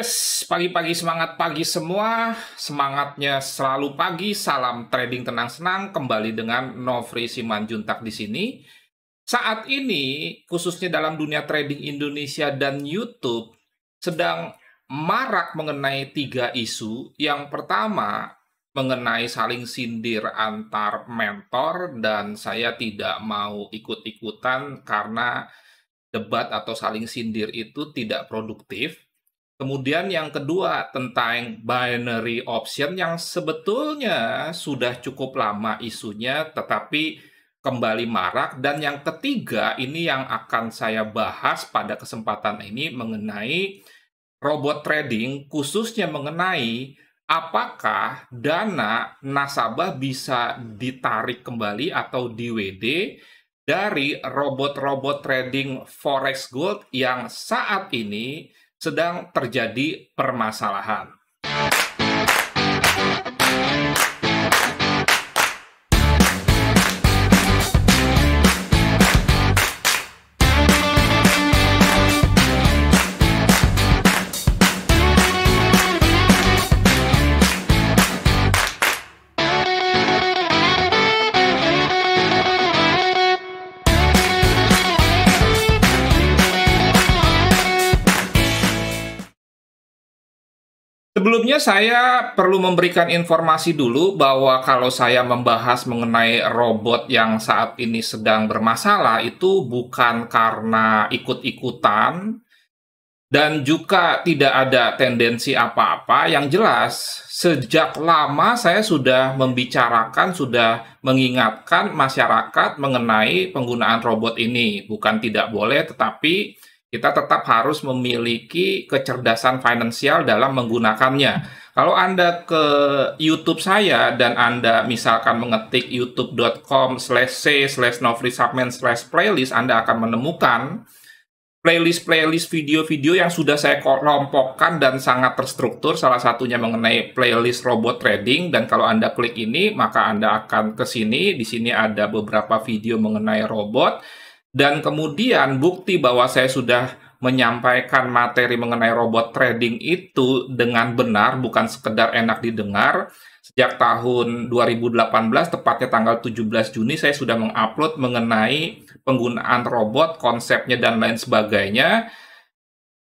Yes, pagi-pagi semangat pagi semua. Semangatnya selalu pagi. Salam trading tenang senang. Kembali dengan Nofri Simanjuntak di sini. Saat ini, khususnya dalam dunia trading Indonesia dan YouTube, sedang marak mengenai 3 isu. Yang pertama, mengenai saling sindir antar mentor, dan saya tidak mau ikut-ikutan karena debat atau saling sindir itu tidak produktif. Kemudian yang kedua tentang binary option yang sebetulnya sudah cukup lama isunya tetapi kembali marak. Dan yang ketiga ini yang akan saya bahas pada kesempatan ini mengenai robot trading, khususnya mengenai apakah dana nasabah bisa ditarik kembali atau di-WD dari robot-robot trading Forex Gold yang saat ini sedang terjadi permasalahan. Sebelumnya saya perlu memberikan informasi dulu bahwa kalau saya membahas mengenai robot yang saat ini sedang bermasalah itu bukan karena ikut-ikutan dan juga tidak ada tendensi apa-apa. Yang jelas, sejak lama saya sudah membicarakan, sudah mengingatkan masyarakat mengenai penggunaan robot ini. Bukan tidak boleh, tetapi kita tetap harus memiliki kecerdasan finansial dalam menggunakannya. Kalau Anda ke YouTube saya dan Anda misalkan mengetik youtube.com/c/nofrisubman/playlist, Anda akan menemukan playlist-playlist video-video yang sudah saya kelompokkan dan sangat terstruktur, salah satunya mengenai playlist robot trading. Dan kalau Anda klik ini, maka Anda akan ke sini. Di sini ada beberapa video mengenai robot. Dan kemudian bukti bahwa saya sudah menyampaikan materi mengenai robot trading itu dengan benar, bukan sekedar enak didengar. Sejak tahun 2018, tepatnya tanggal 17 Juni, saya sudah mengupload mengenai penggunaan robot, konsepnya, dan lain sebagainya.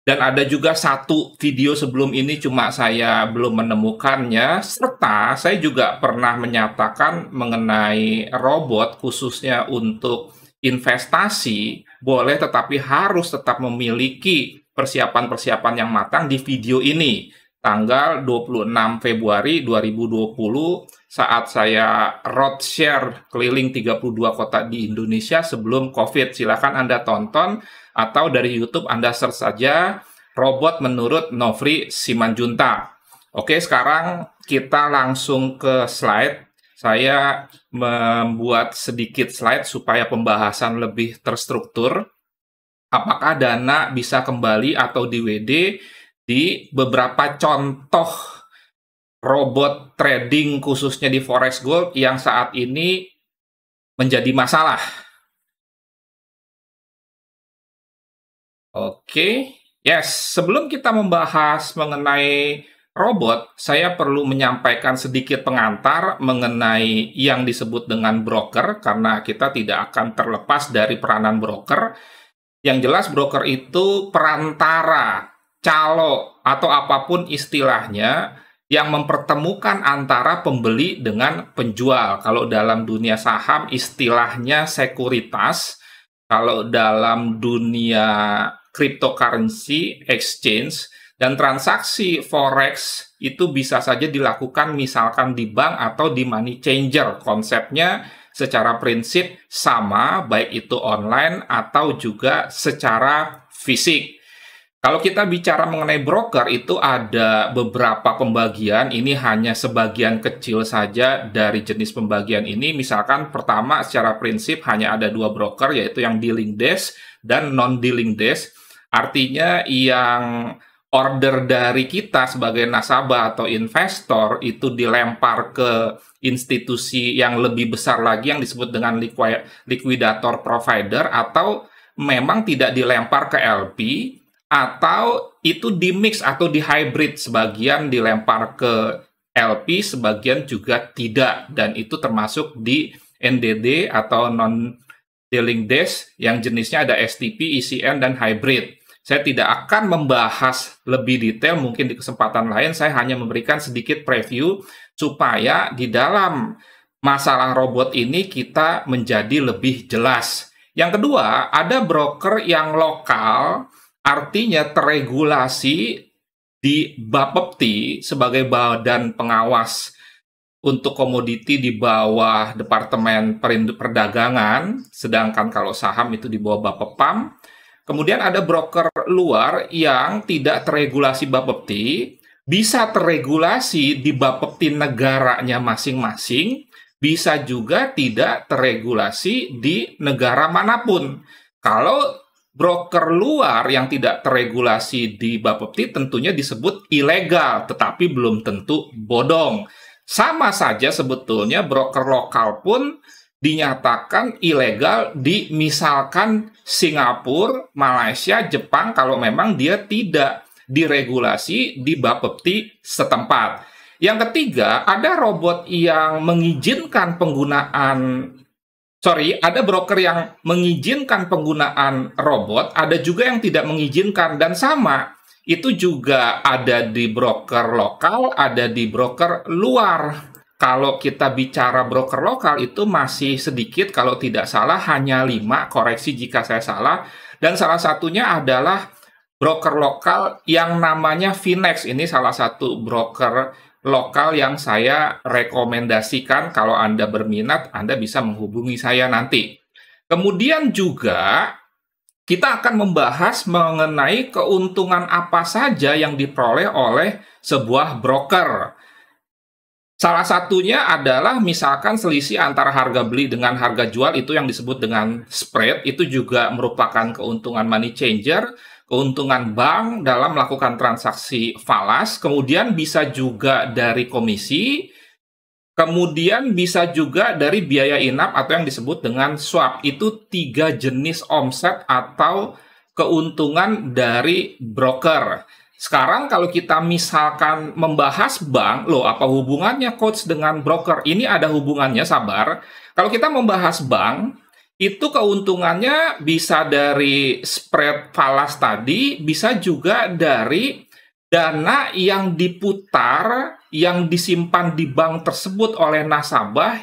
Dan ada juga satu video sebelum ini, cuma saya belum menemukannya. Serta saya juga pernah menyatakan mengenai robot, khususnya untuk investasi, boleh tetapi harus tetap memiliki persiapan-persiapan yang matang di video ini. Tanggal 26 Februari 2020 saat saya roadshow keliling 32 kota di Indonesia sebelum COVID. Silakan Anda tonton atau dari YouTube Anda search saja robot menurut Nofri Simanjuntak. Oke, sekarang kita langsung ke slide. Saya membuat sedikit slide supaya pembahasan lebih terstruktur. Apakah dana bisa kembali atau di-WD di beberapa contoh robot trading khususnya di Forex Gold yang saat ini menjadi masalah. Oke, yes. Sebelum kita membahas mengenai robot, saya perlu menyampaikan sedikit pengantar mengenai yang disebut dengan broker, karena kita tidak akan terlepas dari peranan broker. Yang jelas broker itu perantara, calo, atau apapun istilahnya yang mempertemukan antara pembeli dengan penjual. Kalau dalam dunia saham istilahnya sekuritas, kalau dalam dunia cryptocurrency exchange, dan transaksi forex itu bisa saja dilakukan misalkan di bank atau di money changer. Konsepnya secara prinsip sama, baik itu online atau juga secara fisik. Kalau kita bicara mengenai broker, itu ada beberapa pembagian. Ini hanya sebagian kecil saja dari jenis pembagian ini. Misalkan pertama, secara prinsip hanya ada 2 broker, yaitu yang dealing desk dan non-dealing desk. Artinya yang order dari kita sebagai nasabah atau investor itu dilempar ke institusi yang lebih besar lagi yang disebut dengan liquidator provider, atau memang tidak dilempar ke LP, atau itu di-mix atau di-hybrid, sebagian dilempar ke LP, sebagian juga tidak, dan itu termasuk di NDD atau non-dealing days yang jenisnya ada STP, ECN, dan hybrid. Saya tidak akan membahas lebih detail, mungkin di kesempatan lain. Saya hanya memberikan sedikit preview supaya di dalam masalah robot ini kita menjadi lebih jelas. Yang kedua, ada broker yang lokal, artinya terregulasi di Bapepti sebagai badan pengawas untuk komoditi di bawah Departemen Perdagangan, sedangkan kalau saham itu di bawah Bapepam. Kemudian ada broker luar yang tidak terregulasi Bapepti, bisa terregulasi di Bapepti negaranya masing-masing, bisa juga tidak terregulasi di negara manapun. Kalau broker luar yang tidak terregulasi di Bapepti tentunya disebut ilegal, tetapi belum tentu bodong. Sama saja sebetulnya broker lokal pun dinyatakan ilegal di misalkan Singapura, Malaysia, Jepang kalau memang dia tidak diregulasi di Bapepti setempat. Yang ketiga, ada robot yang mengizinkan penggunaan ada broker yang mengizinkan penggunaan robot, ada juga yang tidak mengizinkan, dan sama. Itu juga ada di broker lokal, ada di broker luar. Kalau kita bicara broker lokal itu masih sedikit, kalau tidak salah hanya 5, koreksi jika saya salah. Dan salah satunya adalah broker lokal yang namanya Finex. Ini salah satu broker lokal yang saya rekomendasikan. Kalau Anda berminat, Anda bisa menghubungi saya nanti. Kemudian juga kita akan membahas mengenai keuntungan apa saja yang diperoleh oleh sebuah broker. Salah satunya adalah misalkan selisih antara harga beli dengan harga jual, itu yang disebut dengan spread. Itu juga merupakan keuntungan money changer, keuntungan bank dalam melakukan transaksi falas, kemudian bisa juga dari komisi, kemudian bisa juga dari biaya inap atau yang disebut dengan swap. Itu 3 jenis omset atau keuntungan dari broker. Sekarang kalau kita misalkan membahas bank, loh apa hubungannya coach dengan broker? Ini ada hubungannya, sabar. Kalau kita membahas bank, itu keuntungannya bisa dari spread falas tadi, bisa juga dari dana yang diputar, yang disimpan di bank tersebut oleh nasabah,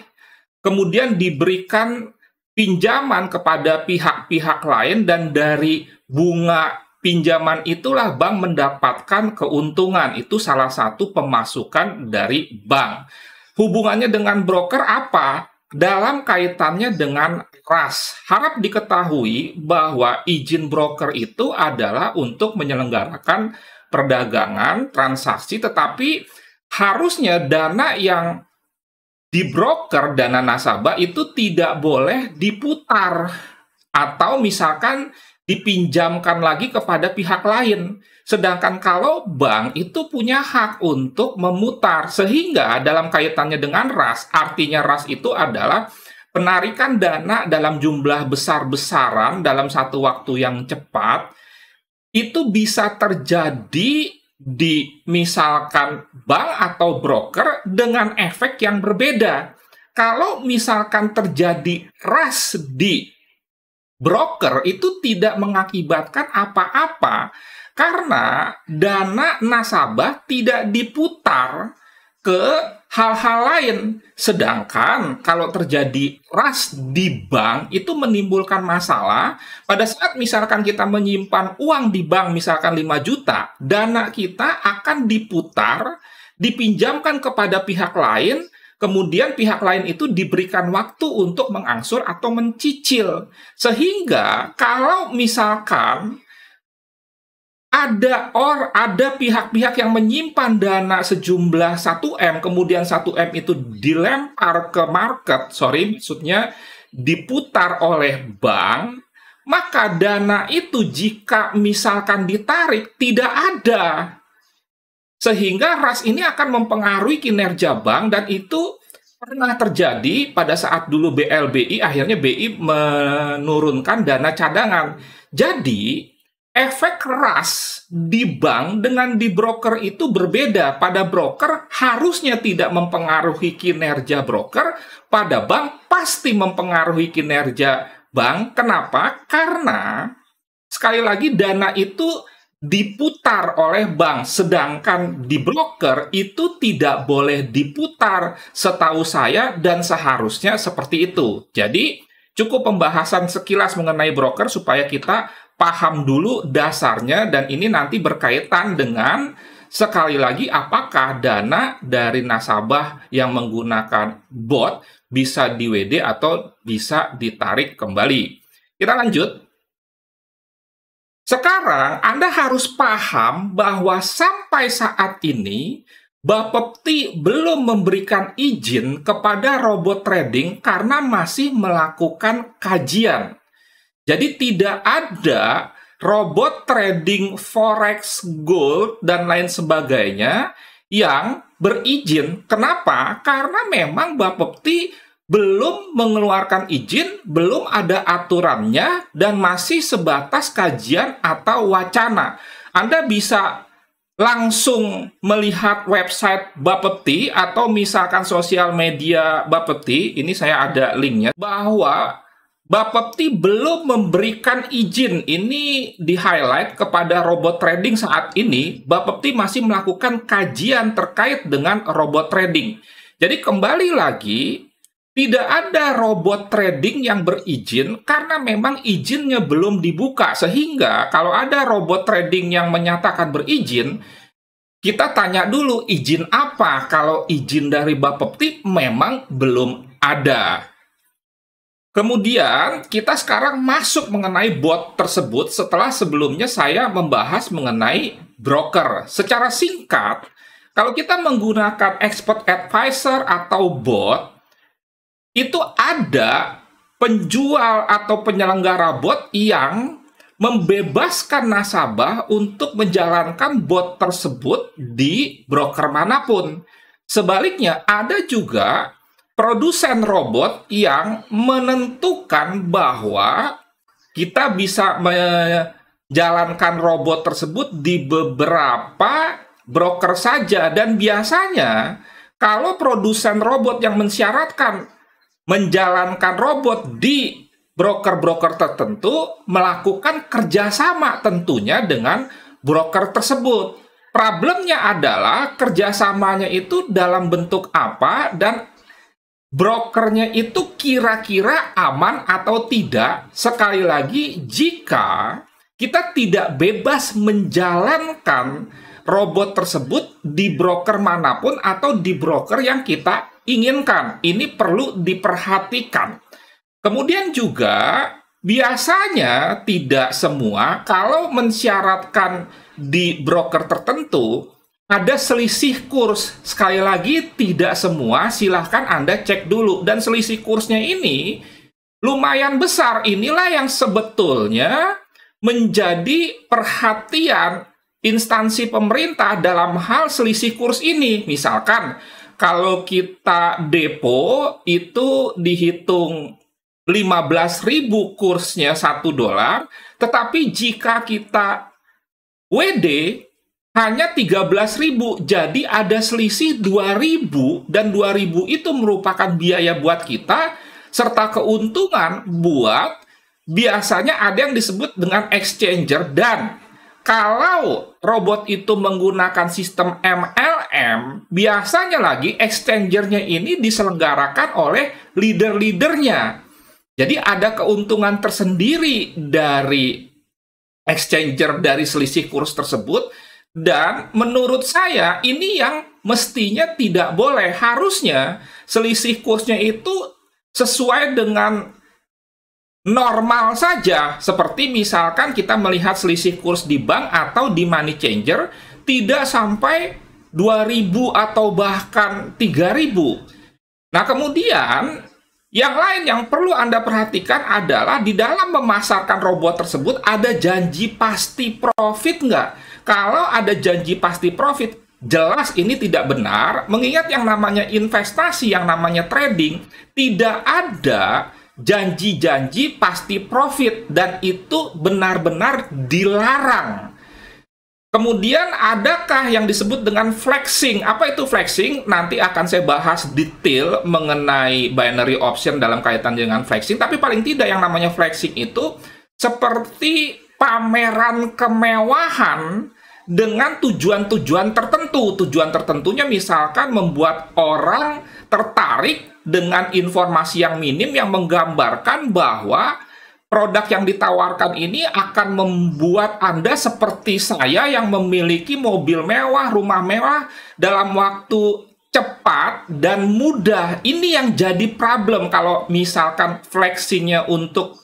kemudian diberikan pinjaman kepada pihak-pihak lain, dan dari bunga pinjaman itulah bank mendapatkan keuntungan. Itu salah satu pemasukan dari bank. Hubungannya dengan broker apa? Dalam kaitannya dengan RAS. Harap diketahui bahwa izin broker itu adalah untuk menyelenggarakan perdagangan, transaksi, tetapi harusnya dana yang di broker, dana nasabah itu tidak boleh diputar atau misalkan dipinjamkan lagi kepada pihak lain. Sedangkan kalau bank itu punya hak untuk memutar, sehingga dalam kaitannya dengan RAS, artinya RAS itu adalah penarikan dana dalam jumlah besar-besaran dalam satu waktu yang cepat, itu bisa terjadi di misalkan bank atau broker dengan efek yang berbeda. Kalau misalkan terjadi RAS di broker itu tidak mengakibatkan apa-apa karena dana nasabah tidak diputar ke hal-hal lain. Sedangkan kalau terjadi RAS di bank itu menimbulkan masalah pada saat misalkan kita menyimpan uang di bank misalkan 5 juta, dana kita akan diputar, dipinjamkan kepada pihak lain. Kemudian pihak lain itu diberikan waktu untuk mengangsur atau mencicil. Sehingga kalau misalkan ada pihak-pihak yang menyimpan dana sejumlah 1M, kemudian 1M itu dilempar ke market, maksudnya diputar oleh bank, maka dana itu jika misalkan ditarik tidak ada. Sehingga RAS ini akan mempengaruhi kinerja bank, dan itu pernah terjadi pada saat dulu BLBI, akhirnya BI menurunkan dana cadangan. Jadi, efek keras di bank dengan di broker itu berbeda. Pada broker harusnya tidak mempengaruhi kinerja broker, pada bank pasti mempengaruhi kinerja bank. Kenapa? Karena sekali lagi dana itu diputar oleh bank, sedangkan di broker itu tidak boleh diputar setahu saya dan seharusnya seperti itu. Jadi cukup pembahasan sekilas mengenai broker supaya kita paham dulu dasarnya, dan ini nanti berkaitan dengan sekali lagi apakah dana dari nasabah yang menggunakan bot bisa di WD atau bisa ditarik kembali. Kita lanjut. Sekarang Anda harus paham bahwa sampai saat ini Bapepti belum memberikan izin kepada robot trading karena masih melakukan kajian. Jadi tidak ada robot trading forex, gold, dan lain sebagainya yang berizin. Kenapa? Karena memang Bapepti belum mengeluarkan izin, belum ada aturannya, dan masih sebatas kajian atau wacana. Anda bisa langsung melihat website Bapepti atau misalkan sosial media Bapepti, ini saya ada linknya, bahwa Bapepti belum memberikan izin. Ini di-highlight kepada robot trading saat ini. Bapepti masih melakukan kajian terkait dengan robot trading. Jadi kembali lagi, tidak ada robot trading yang berizin karena memang izinnya belum dibuka. Sehingga kalau ada robot trading yang menyatakan berizin, kita tanya dulu izin apa. Kalau izin dari Bapepti memang belum ada. Kemudian kita sekarang masuk mengenai bot tersebut setelah sebelumnya saya membahas mengenai broker. Secara singkat, kalau kita menggunakan expert advisor atau bot, itu ada penjual atau penyelenggara bot yang membebaskan nasabah untuk menjalankan bot tersebut di broker manapun. Sebaliknya, ada juga produsen robot yang menentukan bahwa kita bisa menjalankan robot tersebut di beberapa broker saja. Dan biasanya, kalau produsen robot yang mensyaratkan menjalankan robot di broker-broker tertentu melakukan kerjasama tentunya dengan broker tersebut. Problemnya adalah kerjasamanya itu dalam bentuk apa dan brokernya itu kira-kira aman atau tidak. Sekali lagi, jika kita tidak bebas menjalankan robot tersebut di broker manapun atau di broker yang kita inginkan. Ini perlu diperhatikan. Kemudian juga biasanya tidak semua kalau mensyaratkan di broker tertentu ada selisih kurs. Sekali lagi tidak semua, silahkan Anda cek dulu. Dan selisih kursnya ini lumayan besar. Inilah yang sebetulnya menjadi perhatian instansi pemerintah dalam hal selisih kurs ini. Misalkan kalau kita depo itu dihitung 15.000 kursnya $1, tetapi jika kita WD hanya 13.000, jadi ada selisih 2.000, dan 2.000 itu merupakan biaya buat kita serta keuntungan buat biasanya ada yang disebut dengan exchanger. Dan kalau robot itu menggunakan sistem MLM, biasanya lagi exchangernya ini diselenggarakan oleh leader-leadernya. Jadi ada keuntungan tersendiri dari exchanger dari selisih kurs tersebut. Dan menurut saya ini yang mestinya tidak boleh. Harusnya selisih kursnya itu sesuai dengan normal saja, seperti misalkan kita melihat selisih kurs di bank atau di money changer tidak sampai 2.000 atau bahkan 3.000. Nah, kemudian yang lain yang perlu Anda perhatikan adalah di dalam memasarkan robot tersebut ada janji pasti profit nggak? Kalau ada janji pasti profit, jelas ini tidak benar, mengingat yang namanya investasi, yang namanya trading, tidak ada janji-janji pasti profit, dan itu benar-benar dilarang. Kemudian adakah yang disebut dengan flexing? Apa itu flexing? Nanti akan saya bahas detail mengenai binary option dalam kaitan dengan flexing. Tapi paling tidak yang namanya flexing itu seperti pameran kemewahan dengan tujuan-tujuan tertentu. Tujuan tertentunya misalkan membuat orang tertarik dengan informasi yang minim yang menggambarkan bahwa produk yang ditawarkan ini akan membuat Anda seperti saya yang memiliki mobil mewah, rumah mewah dalam waktu cepat dan mudah. Ini yang jadi problem kalau misalkan flexingnya untuk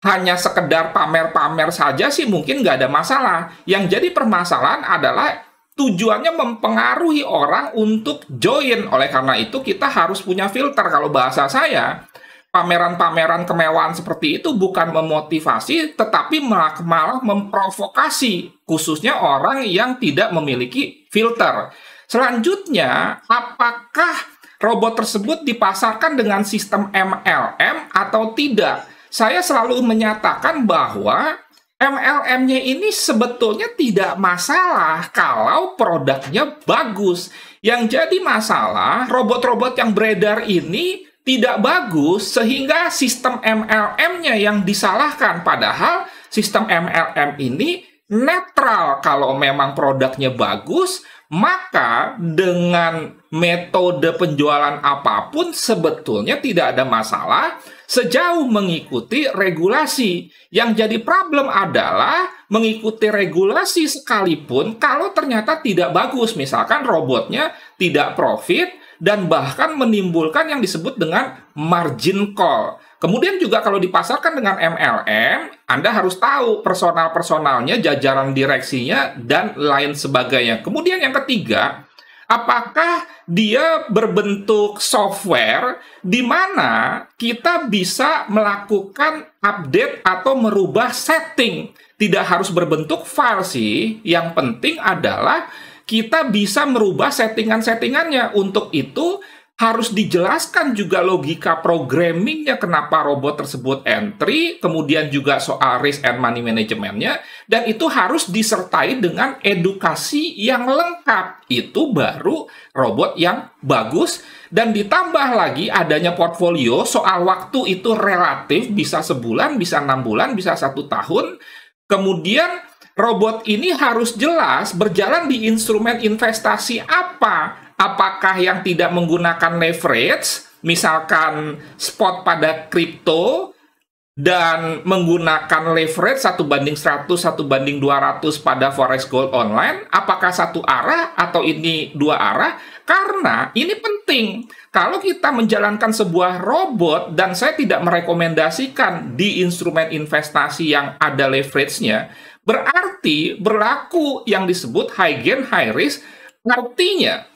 hanya sekedar pamer-pamer saja sih mungkin nggak ada masalah. Yang jadi permasalahan adalah tujuannya mempengaruhi orang untuk join. Oleh karena itu kita harus punya filter. Kalau bahasa saya, pameran-pameran kemewahan seperti itu bukan memotivasi, tetapi malah memprovokasi, khususnya orang yang tidak memiliki filter. Selanjutnya, apakah robot tersebut dipasarkan dengan sistem MLM atau tidak? Saya selalu menyatakan bahwa MLM-nya ini sebetulnya tidak masalah kalau produknya bagus. Yang jadi masalah, robot-robot yang beredar ini tidak bagus sehingga sistem MLM-nya yang disalahkan. Padahal sistem MLM ini netral. Kalau memang produknya bagus, maka dengan metode penjualan apapun sebetulnya tidak ada masalah sejauh mengikuti regulasi. Yang jadi problem adalah mengikuti regulasi sekalipun kalau ternyata tidak bagus. Misalkan robotnya tidak profit dan bahkan menimbulkan yang disebut dengan margin call. Kemudian juga kalau dipasarkan dengan MLM, Anda harus tahu personal-personalnya, jajaran direksinya, dan lain sebagainya. Kemudian yang ketiga, apakah dia berbentuk software di mana kita bisa melakukan update atau merubah setting? Tidak harus berbentuk file sih, yang penting adalah kita bisa merubah settingan-settingannya. Untuk itu harus dijelaskan juga logika programmingnya, kenapa robot tersebut entry, kemudian juga soal risk and money manajemennya, dan itu harus disertai dengan edukasi yang lengkap. Itu baru robot yang bagus, dan ditambah lagi adanya portfolio. Soal waktu itu relatif, bisa sebulan, bisa 6 bulan, bisa 1 tahun. Kemudian robot ini harus jelas berjalan di instrumen investasi apa. Apakah yang tidak menggunakan leverage, misalkan spot pada kripto, dan menggunakan leverage 1:100, 1:200 pada forex gold online? Apakah satu arah atau ini dua arah? Karena ini penting. Kalau kita menjalankan sebuah robot, dan saya tidak merekomendasikan di instrumen investasi yang ada leverage-nya, berarti berlaku yang disebut high gain, high risk. Artinya,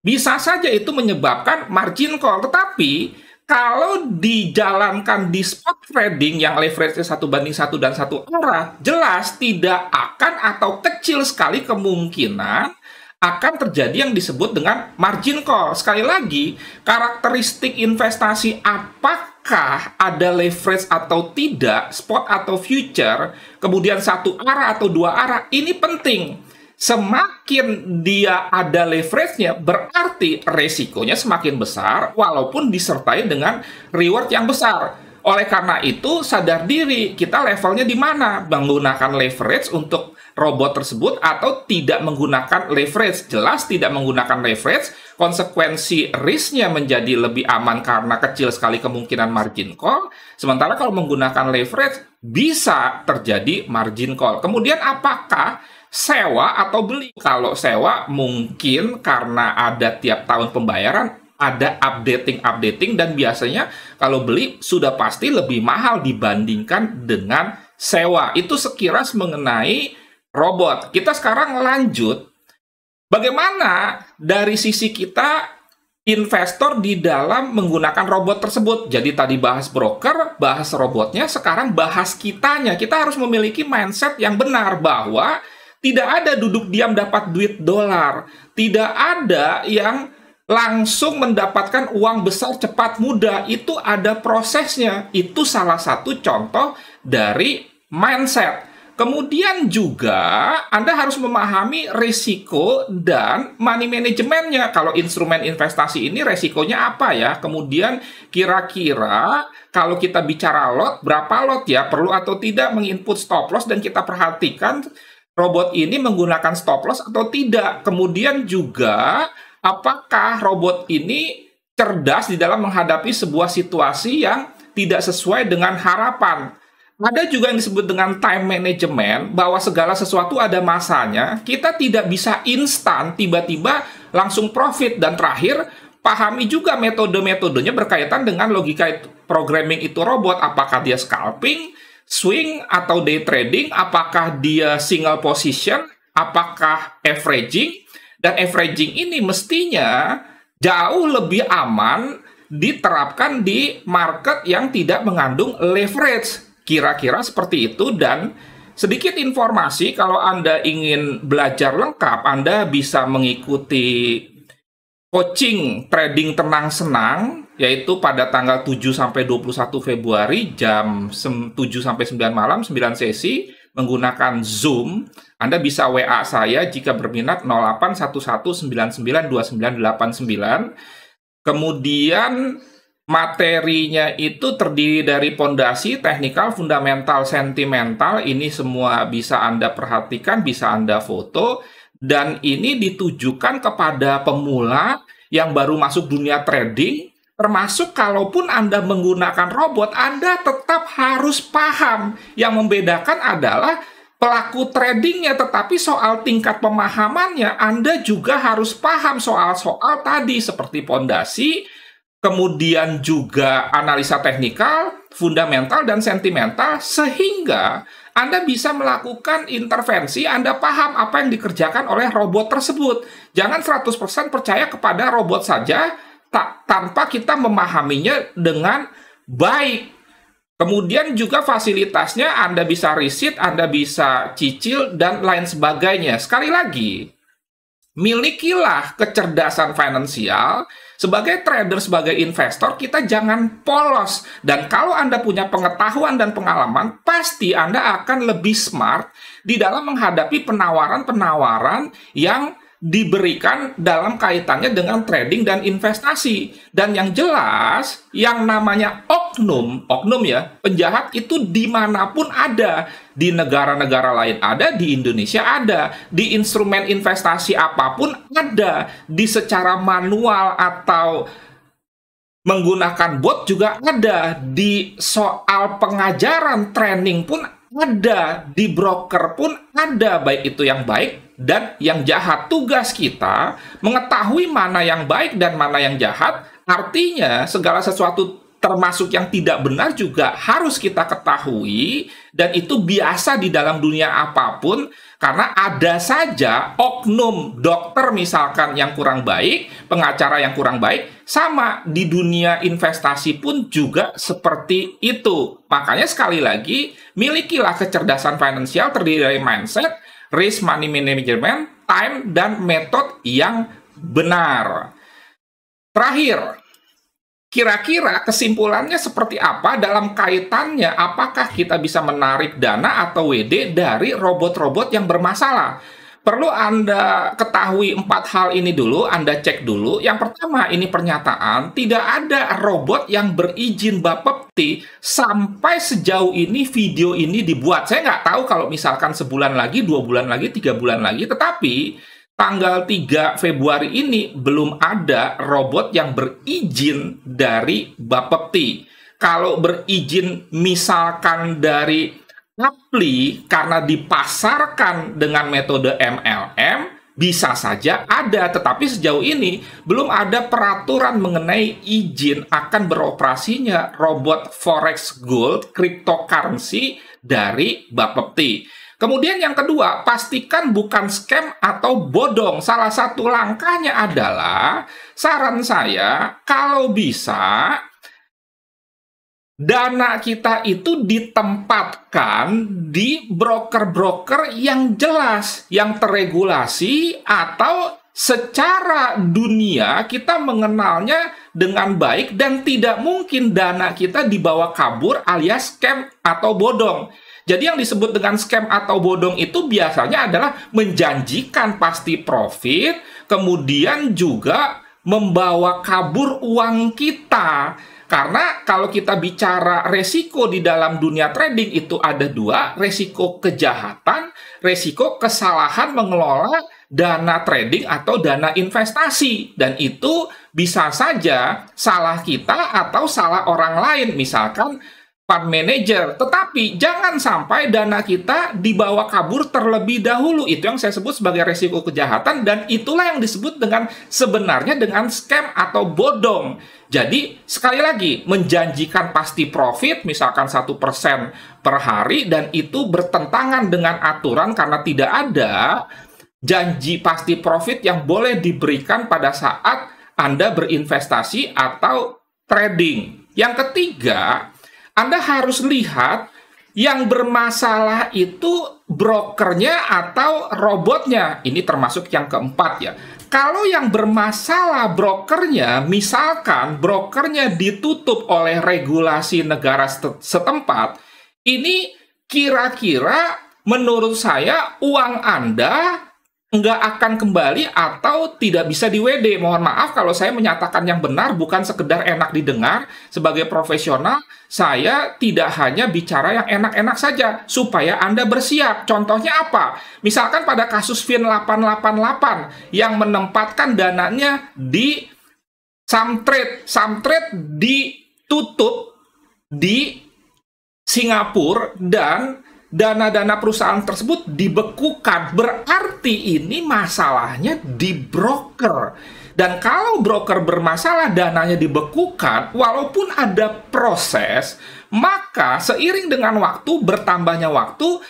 bisa saja itu menyebabkan margin call. Tetapi, kalau dijalankan di spot trading yang leverage-nya 1:1 dan satu arah, jelas tidak akan atau kecil sekali kemungkinan akan terjadi yang disebut dengan margin call. Sekali lagi, karakteristik investasi apakah ada leverage atau tidak, spot atau future, kemudian satu arah atau dua arah, ini penting. Semakin dia ada leverage-nya, berarti resikonya semakin besar, walaupun disertai dengan reward yang besar. Oleh karena itu, sadar diri, kita levelnya di mana? Menggunakan leverage untuk robot tersebut atau tidak menggunakan leverage. Jelas tidak menggunakan leverage, konsekuensi risk-nya menjadi lebih aman karena kecil sekali kemungkinan margin call. Sementara kalau menggunakan leverage, bisa terjadi margin call. Kemudian apakah sewa atau beli? Kalau sewa mungkin karena ada tiap tahun pembayaran, ada updating, dan biasanya kalau beli sudah pasti lebih mahal dibandingkan dengan sewa. Itu sekilas mengenai robot. Kita sekarang lanjut, bagaimana dari sisi kita investor di dalam menggunakan robot tersebut. Jadi tadi bahas broker, bahas robotnya, sekarang bahas kitanya. Kita harus memiliki mindset yang benar bahwa tidak ada duduk diam dapat duit dolar. Tidak ada yang langsung mendapatkan uang besar cepat mudah. Itu ada prosesnya. Itu salah satu contoh dari mindset. Kemudian juga Anda harus memahami risiko dan money manajemennya. Kalau instrumen investasi ini risikonya apa ya? Kemudian kira-kira kalau kita bicara lot, berapa lot ya? Perlu atau tidak menginput stop loss, dan kita perhatikan robot ini menggunakan stop loss atau tidak. Kemudian juga apakah robot ini cerdas di dalam menghadapi sebuah situasi yang tidak sesuai dengan harapan. Ada juga yang disebut dengan time management, bahwa segala sesuatu ada masanya. Kita tidak bisa instan tiba-tiba langsung profit. Dan terakhir, pahami juga metode-metodenya berkaitan dengan logika programming itu robot. Apakah dia scalping, swing, atau day trading, apakah dia single position, apakah averaging. Dan averaging ini mestinya jauh lebih aman diterapkan di market yang tidak mengandung leverage. Kira-kira seperti itu. Dan sedikit informasi, kalau Anda ingin belajar lengkap, Anda bisa mengikuti coaching trading tenang senang, yaitu pada tanggal 7-21 Februari jam 7-9 malam, 9 sesi, menggunakan Zoom. Anda bisa WA saya jika berminat, 0811992989. Kemudian materinya itu terdiri dari pondasi, teknikal, fundamental, sentimental. Ini semua bisa Anda perhatikan, bisa Anda foto. Dan ini ditujukan kepada pemula yang baru masuk dunia trading. Termasuk kalaupun Anda menggunakan robot, Anda tetap harus paham. Yang membedakan adalah pelaku tradingnya, tetapi soal tingkat pemahamannya, Anda juga harus paham soal-soal tadi seperti pondasi, kemudian juga analisa teknikal, fundamental, dan sentimental, sehingga Anda bisa melakukan intervensi, Anda paham apa yang dikerjakan oleh robot tersebut. Jangan 100% percaya kepada robot saja, tanpa kita memahaminya dengan baik. Kemudian juga fasilitasnya Anda bisa riset, Anda bisa cicil, dan lain sebagainya. Sekali lagi, milikilah kecerdasan finansial. Sebagai trader, sebagai investor, kita jangan polos. Dan kalau Anda punya pengetahuan dan pengalaman, pasti Anda akan lebih smart di dalam menghadapi penawaran-penawaran yang diberikan dalam kaitannya dengan trading dan investasi. Dan yang jelas, yang namanya oknum ya, penjahat itu dimanapun ada. Di negara-negara lain ada, di Indonesia ada, di instrumen investasi apapun ada, di secara manual atau menggunakan bot juga ada, di soal pengajaran training pun ada, di broker pun ada, baik itu yang baik dan yang jahat. Tugas kita mengetahui mana yang baik dan mana yang jahat. Artinya segala sesuatu termasuk yang tidak benar juga harus kita ketahui, dan itu biasa di dalam dunia apapun, karena ada saja oknum dokter misalkan yang kurang baik, pengacara yang kurang baik. Sama di dunia investasi pun juga seperti itu. Makanya sekali lagi, milikilah kecerdasan finansial terdiri dari mindset, risk, money management, time, dan metode yang benar. Terakhir, kira-kira kesimpulannya seperti apa dalam kaitannya apakah kita bisa menarik dana atau WD dari robot-robot yang bermasalah? Perlu Anda ketahui 4 hal ini dulu, Anda cek dulu. Yang pertama, ini pernyataan, tidak ada robot yang berizin Bapepti sampai sejauh ini video ini dibuat. Saya nggak tahu kalau misalkan sebulan lagi, 2 bulan lagi, 3 bulan lagi, tetapi tanggal 3 Februari ini belum ada robot yang berizin dari Bapepti. Kalau berizin misalkan dari Apply karena dipasarkan dengan metode MLM, bisa saja ada, tetapi sejauh ini belum ada peraturan mengenai izin akan beroperasinya robot forex gold cryptocurrency dari Bapepti. Kemudian yang kedua, pastikan bukan scam atau bodong. Salah satu langkahnya adalah, saran saya, kalau bisa, dana kita itu ditempatkan di broker-broker yang jelas, yang terregulasi, atau secara dunia kita mengenalnya dengan baik dan tidak mungkin dana kita dibawa kabur alias scam atau bodong. Jadi yang disebut dengan scam atau bodong itu biasanya adalah menjanjikan pasti profit, kemudian juga membawa kabur uang kita. Karena kalau kita bicara resiko di dalam dunia trading itu ada dua, resiko kejahatan, resiko kesalahan mengelola dana trading atau dana investasi. Dan itu bisa saja salah kita atau salah orang lain, misalkan fund manager. Tetapi jangan sampai dana kita dibawa kabur terlebih dahulu. Itu yang saya sebut sebagai resiko kejahatan, dan itulah yang disebut dengan sebenarnya dengan scam atau bodong. Jadi sekali lagi, menjanjikan pasti profit misalkan 1% per hari, dan itu bertentangan dengan aturan karena tidak ada janji pasti profit yang boleh diberikan pada saat Anda berinvestasi atau trading. Yang ketiga, Anda harus lihat yang bermasalah itu brokernya atau robotnya. Ini termasuk yang keempat ya. Kalau yang bermasalah brokernya, misalkan brokernya ditutup oleh regulasi negara setempat, ini kira-kira menurut saya uang Anda nggak akan kembali atau tidak bisa di WD. Mohon maaf kalau saya menyatakan yang benar, bukan sekedar enak didengar. Sebagai profesional, saya tidak hanya bicara yang enak-enak saja, supaya Anda bersiap. Contohnya apa? Misalkan pada kasus Fin 888 yang menempatkan dananya di Samtrade. Samtrade ditutup di Singapura dan dana-dana perusahaan tersebut dibekukan. Berarti ini masalahnya di broker. Dan kalau broker bermasalah dananya dibekukan, walaupun ada proses, maka seiring dengan waktu, bertambahnya waktu,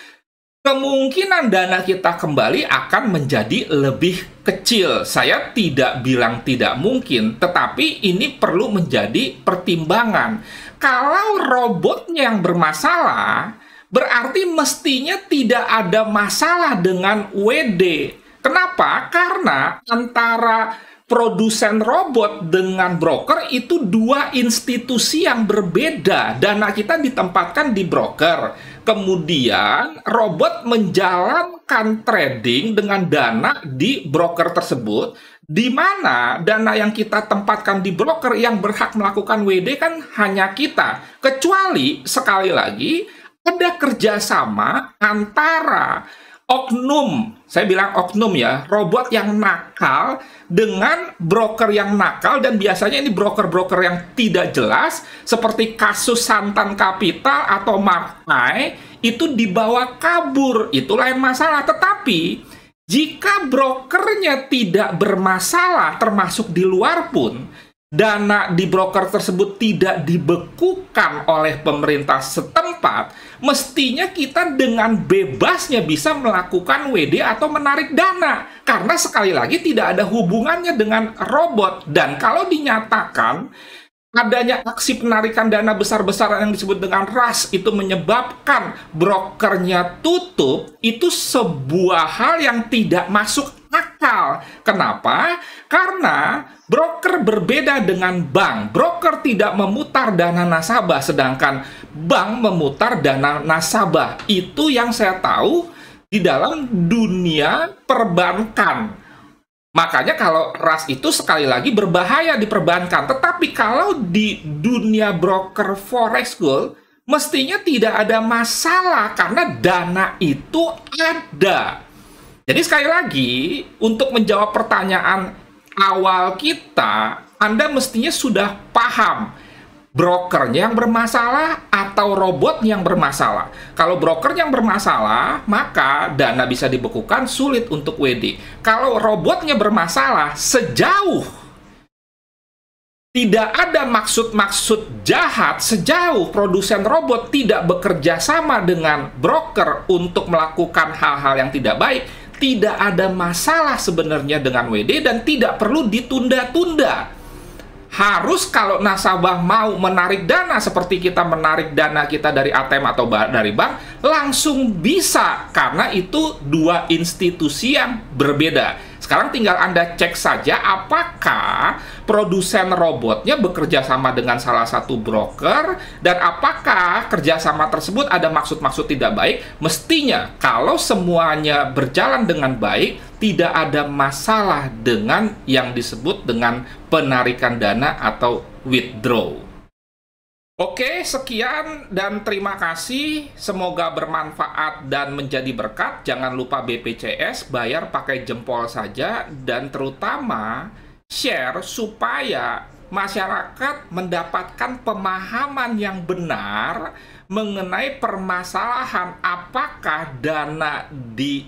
kemungkinan dana kita kembali akan menjadi lebih kecil. Saya tidak bilang tidak mungkin, tetapi ini perlu menjadi pertimbangan. Kalau robotnya yang bermasalah, berarti mestinya tidak ada masalah dengan WD. Kenapa? Karena antara produsen robot dengan broker itu dua institusi yang berbeda. Dana kita ditempatkan di broker. Kemudian robot menjalankan trading dengan dana di broker tersebut, di mana dana yang kita tempatkan di broker yang berhak melakukan WD kan hanya kita. Kecuali, sekali lagi, ada kerjasama antara oknum, saya bilang oknum ya, robot yang nakal dengan broker yang nakal, dan biasanya ini broker-broker yang tidak jelas, seperti kasus Santan Capital atau Markai, itu dibawa kabur, itulah yang masalah. Tetapi, jika brokernya tidak bermasalah, termasuk di luar pun, dana di broker tersebut tidak dibekukan oleh pemerintah setempat, mestinya kita dengan bebasnya bisa melakukan WD atau menarik dana. Karena sekali lagi tidak ada hubungannya dengan robot. Dan kalau dinyatakan adanya aksi penarikan dana besar-besaran yang disebut dengan rush itu menyebabkan brokernya tutup, itu sebuah hal yang tidak masuk akal. Kenapa? Karena broker berbeda dengan bank. Broker tidak memutar dana nasabah, sedangkan bank memutar dana nasabah. Itu yang saya tahu di dalam dunia perbankan. Makanya kalau rush itu sekali lagi berbahaya di perbankan. Tetapi kalau di dunia broker forex gold, mestinya tidak ada masalah karena dana itu ada. Jadi sekali lagi, untuk menjawab pertanyaan awal kita, Anda mestinya sudah paham brokernya yang bermasalah atau robot yang bermasalah. Kalau broker yang bermasalah, maka dana bisa dibekukan, sulit untuk WD. Kalau robotnya bermasalah, sejauh tidak ada maksud-maksud jahat, sejauh produsen robot tidak bekerja sama dengan broker untuk melakukan hal-hal yang tidak baik, tidak ada masalah sebenarnya dengan WD dan tidak perlu ditunda-tunda. Harus kalau nasabah mau menarik dana seperti kita menarik dana kita dari ATM atau dari bank, langsung bisa, karena itu dua institusi yang berbeda. Sekarang tinggal Anda cek saja apakah produsen robotnya bekerja sama dengan salah satu broker, dan apakah kerjasama tersebut ada maksud-maksud tidak baik. Mestinya kalau semuanya berjalan dengan baik, tidak ada masalah dengan yang disebut dengan penarikan dana atau withdraw. Oke, sekian dan terima kasih. Semoga bermanfaat dan menjadi berkat. Jangan lupa BPJS, bayar pakai jempol saja, dan terutama share supaya masyarakat mendapatkan pemahaman yang benar mengenai permasalahan apakah dana di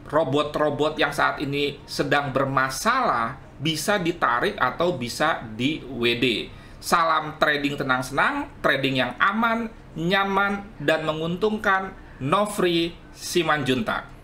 robot-robot yang saat ini sedang bermasalah bisa ditarik atau bisa di WD. Salam trading tenang-senang, trading yang aman, nyaman, dan menguntungkan. Nofri Simanjuntak.